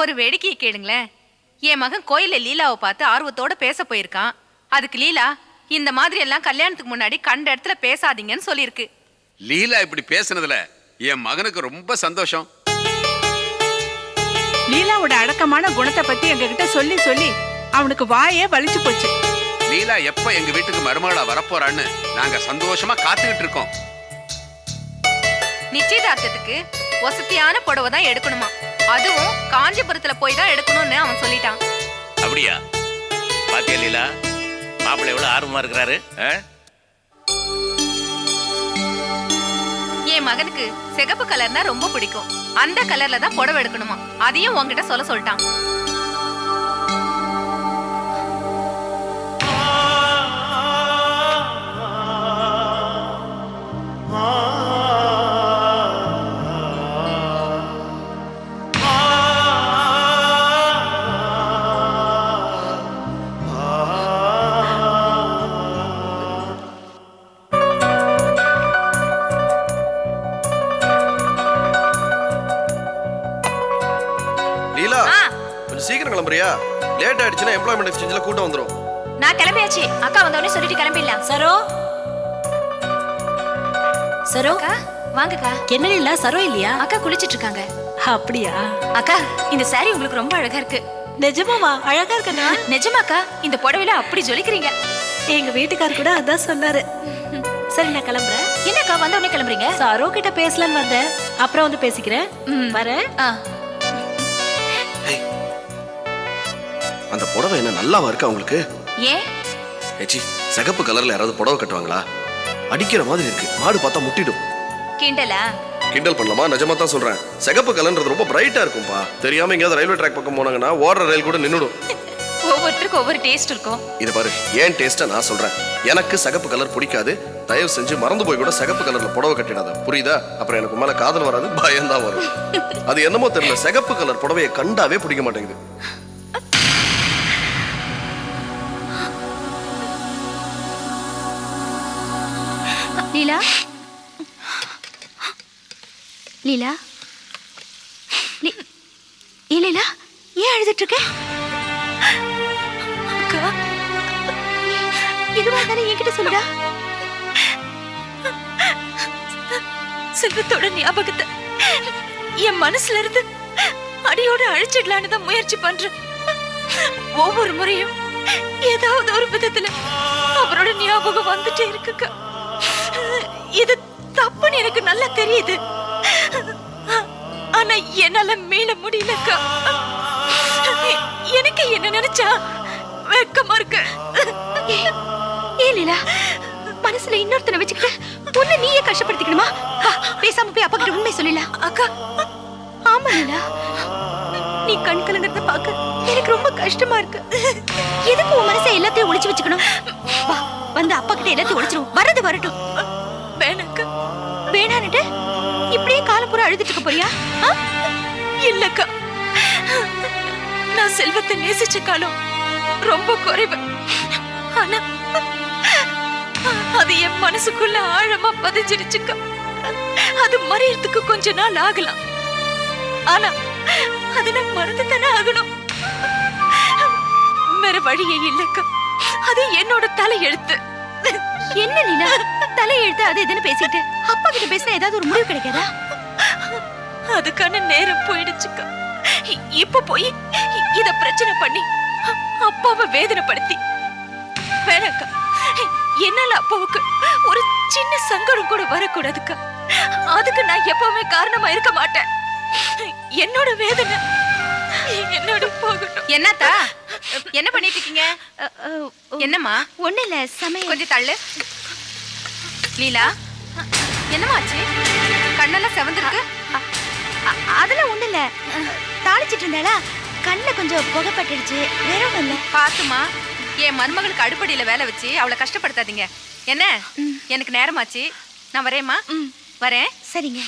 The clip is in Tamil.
ஒரு வேடிக்கையை கேளுங்களேன். என் மகன் கோயில்ல லீலாவை பார்த்து ஆர்வத்தோட பேச போயிருக்கான். அதுக்கு லீலா இந்த மாதிரி எல்லாம் கல்யாணத்துக்கு முன்னாடி கண்ட இடத்துல பேசாதீங்கன்னு சொல்லிருக்கு. லீலா இப்படி பேசுனதுல என் மகனுக்கு ரொம்ப சந்தோஷம். லீலாவோட அடக்கமான குணத்தை பத்தி எங்ககிட்ட சொல்லி சொல்லி அவனுக்கு வாயே வலிச்சு போச்சு. லீலா எப்ப எங்க வீட்டுக்கு மருமகளா வரப்போறான்னு நாங்க சந்தோஷமா காத்துக்கிட்டு இருக்கோம். நிச்சயதார்த்தத்துக்கு வசதியான புடவை தான் எடுக்கணுமா, அதுவும் காஞ்சிபுரத்துல போய் தான் எடுக்கணும்னு அவன் சொல்லிட்டான். அப்படியா? பாத்தியா லீலா, மாப்பிள்ளை எவ்வளவு ஆர்வமா இருக்கிறாரு. என் மகனுக்கு சிகப்பு கலர்னா ரொம்ப பிடிக்கும். அந்த கலர்ல தான் புடவை எடுக்கணுமா, அதையும் உங்ககிட்ட சொல்லிட்டான். சீக்கிரம் கிளம்புறியா? லேட் ஆயிடுச்சுன்னா எம்ப்ளாய்மெண்ட் எக்ஸ்சேஞ்சில் கூட்டம் வந்துடும். நான் கிளம்பியாச்சு. அக்கா வந்தோடனே சொல்லிட்டு கிளம்பிடலாம். சரோ சரோ வாங்கக்கா. என்ன இல்ல சரோ இல்லையா? அக்கா குளிச்சிட்டு இருக்காங்க. அப்படியா? அக்கா இந்த சாரி உங்களுக்கு ரொம்ப அழகா இருக்கு. நிஜமாவா? அழகா இருக்கனா? நிஜமாக்கா, இந்த புடவையில அப்படி ஜொலிக்கிறீங்க. எங்க வீட்டுக்கார் கூட அதான் சொன்னாரு. சரி நான் கிளம்புறேன். என்னக்கா வந்தோடனே கிளம்புறீங்க? சரோ கிட்ட பேசலான்னு வந்தேன், அப்புறம் வந்து பேசிக்கிறேன். வரேன். அந்த புடவை என்ன நல்லாவா இருக்கு உங்களுக்கு? ஏன் ஏச்சி, சிகப்பு கலர்ல யாராவது புடவை கட்டுவாங்களா? அடிக்கிற மாதிரி இருக்கு. மாடு பார்த்தா முட்டிடும். கிண்டலா? கிண்டல் பண்ணலாமா? நிஜமா தான் சொல்றேன். சிகப்பு கலர்ன்றது ரொம்ப பிரைட்டா இருக்கும்பா. தெரியாம எங்கேயாவது ரயில்வே ட்ராக் பக்கம் போனாங்கன்னா ஓடுற ரயில் கூட நின்னுடும். ஒவ்வொருத்தருக்கும் ஒவ்வொரு டேஸ்ட் இருக்கும். இது பாரு, ஏன் டேஸ்ட்டை நான் சொல்றேன். எனக்கு சிகப்பு கலர் பிடிக்காது. தயவு செஞ்சு மறந்து போய் கூட சிகப்பு கலர்ல புடவை கட்டிடாத, புரியுதா? அப்புறம் எனக்கு மேல காதல் வராது, பயம்தான் வரும். அது என்னமோ தெரியல, சிகப்பு கலர் புடவையை கண்டாவே பிடிக்க மாட்டேங்குது. லீலா, லீலா, லீலா, ஏன் அழுதுட்டு இருக்க? அக்கா, எதுவா இருந்தாலும் என்கிட்ட சொல்லுடா. செல்வத்தோட ஞாபகத்தை என் மனசுல இருந்து அடியோட அழிச்சிடலான்னு தான் முயற்சி பண்றேன். ஒவ்வொரு முறையும் ஏதாவது ஒரு விதத்துல அவரோட ஞாபகம் வந்துட்டே இருக்குக்கா. இது தப்புன்னு எனக்கு நல்லா தெரியுது, ஆனா என்னால மீள முடியலக்கா. எனக்கு என்ன நினைச்சா வெக்கமா இருக்கு. ஏலீலா, மனசுல இன்னொருத்தனை வச்சுக்கிட்டு உன்னை நீயே கஷ்டப்படுத்திக்கணுமா? பேசாம போய் அப்பா கிட்ட உண்மை சொல்லலாம். அக்கா, ஆமா லீலா, நீ கண் கலங்கறத பாக்க எனக்கு ரொம்ப கஷ்டமா இருக்கு. எதுக்கு உன் மனசை எல்லாத்தையும் ஒளிச்சு வச்சுக்கணும்? வா, வந்து அப்பா கிட்ட எல்லாத்தையும் ஒளிச்சிரும். வரது வரட்டும். வேணாக்கா, வேணான்னுட்டு இப்படியே காலம் பூரா அழுதுட்டு இருக்க போறியா? இல்லக்கா, நான் செல்வத்தை நேசிச்ச காலம் ரொம்ப குறைவு. ஆனா அது என் மனசுக்குள்ள ஆழமா பதிஞ்சிருச்சுக்கா. அது மறையறதுக்கு கொஞ்ச நாள் ஆகலாம், ஆனா அது நான் மறந்துதானே ஆகணும். வேற வழியே இல்லக்கா. அது என்னோட தலையெழுத்து. என்ன லீலா, தலையெழுத்து அது எதுன்னு பேசிட்டு அப்பா கிட்ட பேசினா ஏதாவது ஒரு முடிவு கிடைக்காதா? அதுக்கான நேரம் போயிடுச்சுக்கா. இப்ப போய் இத பிரச்சனை பண்ணி அப்பாவை வேதனைப்படுத்தி வேணாக்கா. என்னால அப்பாவுக்கு ஒரு சின்ன சங்கடம் கூட வரக்கூடாதுக்கா. அதுக்கு நான் எப்பவுமே காரணமா இருக்க மாட்டேன். என்னோட வேதனை என்னோட போகட்டும். என்னத்தா என்ன பண்ணிட்டு இருக்கீங்க? என்னம்மா? ஒண்ணு இல்ல, சமயம். கொஞ்சம் தள்ளு. லீலா, என்னமாச்சு? கண்ணெல்லாம் செவந்திருக்கு. அதெல்லாம் ஒண்ணு இல்ல, தாளிச்சிட்டு இருந்தாளா, கண்ணுல கொஞ்சம் புகைப்பட்டுடுச்சு, வேற ஒண்ணு இல்ல. பாத்துமா, என் மருமகளுக்கு அடுப்படியில வேலை வச்சு அவளை கஷ்டப்படுத்தாதீங்க. என்ன, எனக்கு நேரமாச்சு, நான் வரேம்மா. வரேன். சரிங்க.